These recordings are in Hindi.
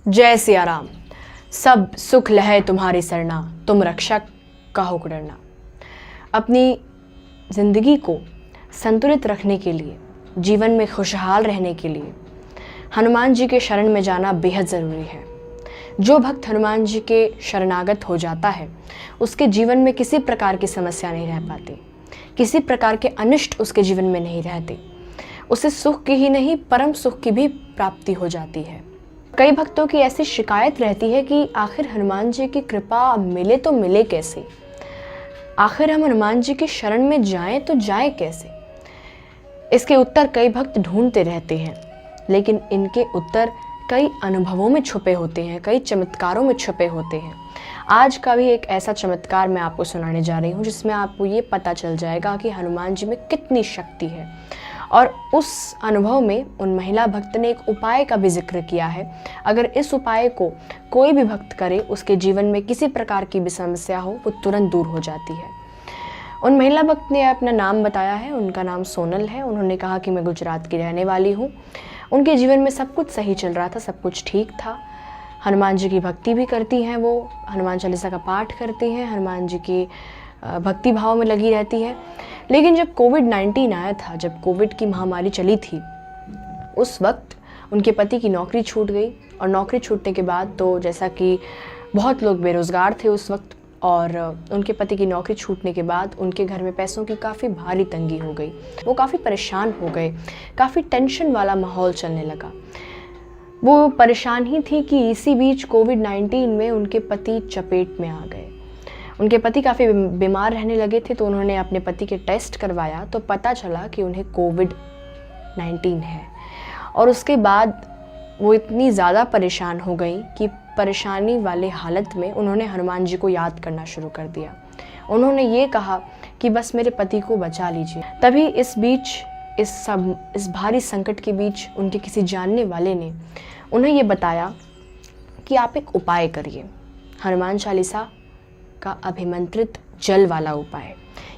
जय सिया राम। सब सुख लहे तुम्हारी सरना, तुम रक्षक कहो डरना। अपनी ज़िंदगी को संतुलित रखने के लिए, जीवन में खुशहाल रहने के लिए हनुमान जी के शरण में जाना बेहद ज़रूरी है। जो भक्त हनुमान जी के शरणागत हो जाता है उसके जीवन में किसी प्रकार की समस्या नहीं रह पाती, किसी प्रकार के अनिष्ट उसके जीवन में नहीं रहते। उसे सुख की ही नहीं परम सुख की भी प्राप्ति हो जाती है। कई भक्तों की ऐसी शिकायत रहती है कि आखिर हनुमान जी की कृपा मिले तो मिले कैसे, आखिर हम हनुमान जी की शरण में जाएं तो जाएं कैसे। इसके उत्तर कई भक्त ढूंढते रहते हैं, लेकिन इनके उत्तर कई अनुभवों में छुपे होते हैं, कई चमत्कारों में छुपे होते हैं। आज का भी एक ऐसा चमत्कार मैं आपको सुनाने जा रही हूँ जिसमें आपको ये पता चल जाएगा कि हनुमान जी में कितनी शक्ति है। और उस अनुभव में उन महिला भक्त ने एक उपाय का भी जिक्र किया है। अगर इस उपाय को कोई भी भक्त करे, उसके जीवन में किसी प्रकार की भी समस्या हो वो तुरंत दूर हो जाती है। उन महिला भक्त ने अपना नाम बताया है, उनका नाम सोनल है। उन्होंने कहा कि मैं गुजरात की रहने वाली हूँ। उनके जीवन में सब कुछ सही चल रहा था, सब कुछ ठीक था। हनुमान जी की भक्ति भी करती हैं, वो हनुमान चालीसा का पाठ करती हैं, हनुमान जी की भक्ति भाव में लगी रहती है। लेकिन जब कोविड-19 आया था, जब कोविड की महामारी चली थी, उस वक्त उनके पति की नौकरी छूट गई। और नौकरी छूटने के बाद तो जैसा कि बहुत लोग बेरोज़गार थे उस वक्त, और उनके पति की नौकरी छूटने के बाद उनके घर में पैसों की काफ़ी भारी तंगी हो गई। वो काफ़ी परेशान हो गए, काफ़ी टेंशन वाला माहौल चलने लगा। वो परेशान ही थी कि इसी बीच कोविड-19 में उनके पति चपेट में आ गए। उनके पति काफ़ी बीमार रहने लगे थे, तो उन्होंने अपने पति के टेस्ट करवाया तो पता चला कि उन्हें कोविड-19 है। और उसके बाद वो इतनी ज़्यादा परेशान हो गई कि परेशानी वाले हालत में उन्होंने हनुमान जी को याद करना शुरू कर दिया। उन्होंने ये कहा कि बस मेरे पति को बचा लीजिए। तभी इस बीच इस भारी संकट के बीच उनके किसी जानने वाले ने उन्हें ये बताया कि आप एक उपाय करिए, हनुमान चालीसा का अभिमंत्रित जल वाला उपाय।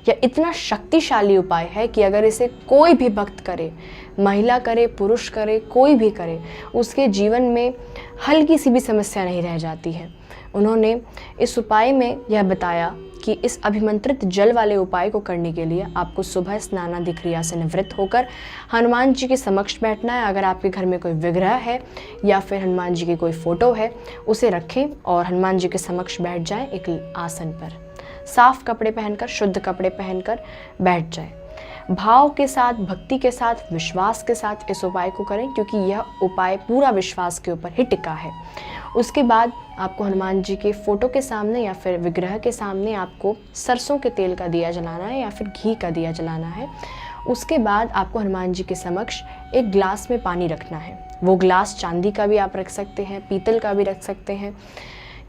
यह इतना शक्तिशाली उपाय है कि अगर इसे कोई भी भक्त करे, महिला करे, पुरुष करे, कोई भी करे, उसके जीवन में हल्की सी भी समस्या नहीं रह जाती है। उन्होंने इस उपाय में यह बताया कि इस अभिमंत्रित जल वाले उपाय को करने के लिए आपको सुबह स्नानादि क्रिया से निवृत्त होकर हनुमान जी के समक्ष बैठना है। अगर आपके घर में कोई विग्रह है या फिर हनुमान जी की कोई फोटो है, उसे रखें और हनुमान जी के समक्ष बैठ जाएं एक आसन पर। साफ कपड़े पहनकर, शुद्ध कपड़े पहनकर बैठ जाएं। भाव के साथ, भक्ति के साथ, विश्वास के साथ इस उपाय को करें, क्योंकि यह उपाय पूरा विश्वास के ऊपर ही टिका है। उसके बाद आपको हनुमान जी के फोटो के सामने या फिर विग्रह के सामने आपको सरसों के तेल का दिया जलाना है या फिर घी का दिया जलाना है। उसके बाद आपको हनुमान जी के समक्ष एक ग्लास में पानी रखना है। वो ग्लास चांदी का भी आप रख सकते हैं, पीतल का भी रख सकते हैं,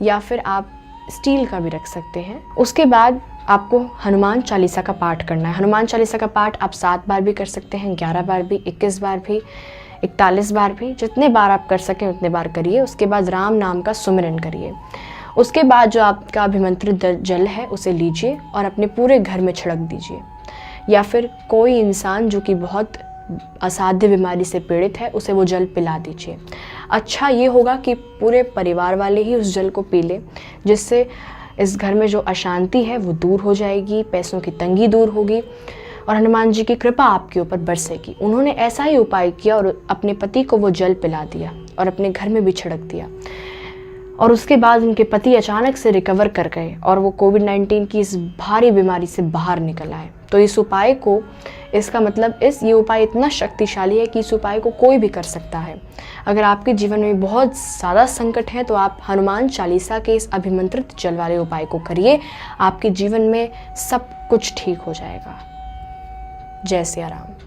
या फिर आप स्टील का भी रख सकते हैं। उसके बाद आपको हनुमान चालीसा का पाठ करना है। हनुमान चालीसा का पाठ आप 7 बार भी कर सकते हैं, 11 बार भी, 21 बार भी, 41 बार भी, जितने बार आप कर सकें उतने बार करिए। उसके बाद राम नाम का सुमिरन करिए। उसके बाद जो आपका अभिमंत्रित जल है उसे लीजिए और अपने पूरे घर में छिड़क दीजिए, या फिर कोई इंसान जो कि बहुत असाध्य बीमारी से पीड़ित है उसे वो जल पिला दीजिए। अच्छा ये होगा कि पूरे परिवार वाले ही उस जल को पी लें, जिससे इस घर में जो अशांति है वो दूर हो जाएगी, पैसों की तंगी दूर होगी और हनुमान जी की कृपा आपके ऊपर बरसेगी। उन्होंने ऐसा ही उपाय किया और अपने पति को वो जल पिला दिया और अपने घर में भी छिड़क दिया। और उसके बाद उनके पति अचानक से रिकवर कर गए और वो कोविड-19 की इस भारी बीमारी से बाहर निकल आए। तो इस उपाय को, इसका मतलब ये उपाय इतना शक्तिशाली है कि इस उपाय को कोई भी कर सकता है। अगर आपके जीवन में बहुत ज़्यादा संकट है तो आप हनुमान चालीसा के इस अभिमंत्रित जल वाले उपाय को करिए, आपके जीवन में सब कुछ ठीक हो जाएगा। जय सिया राम।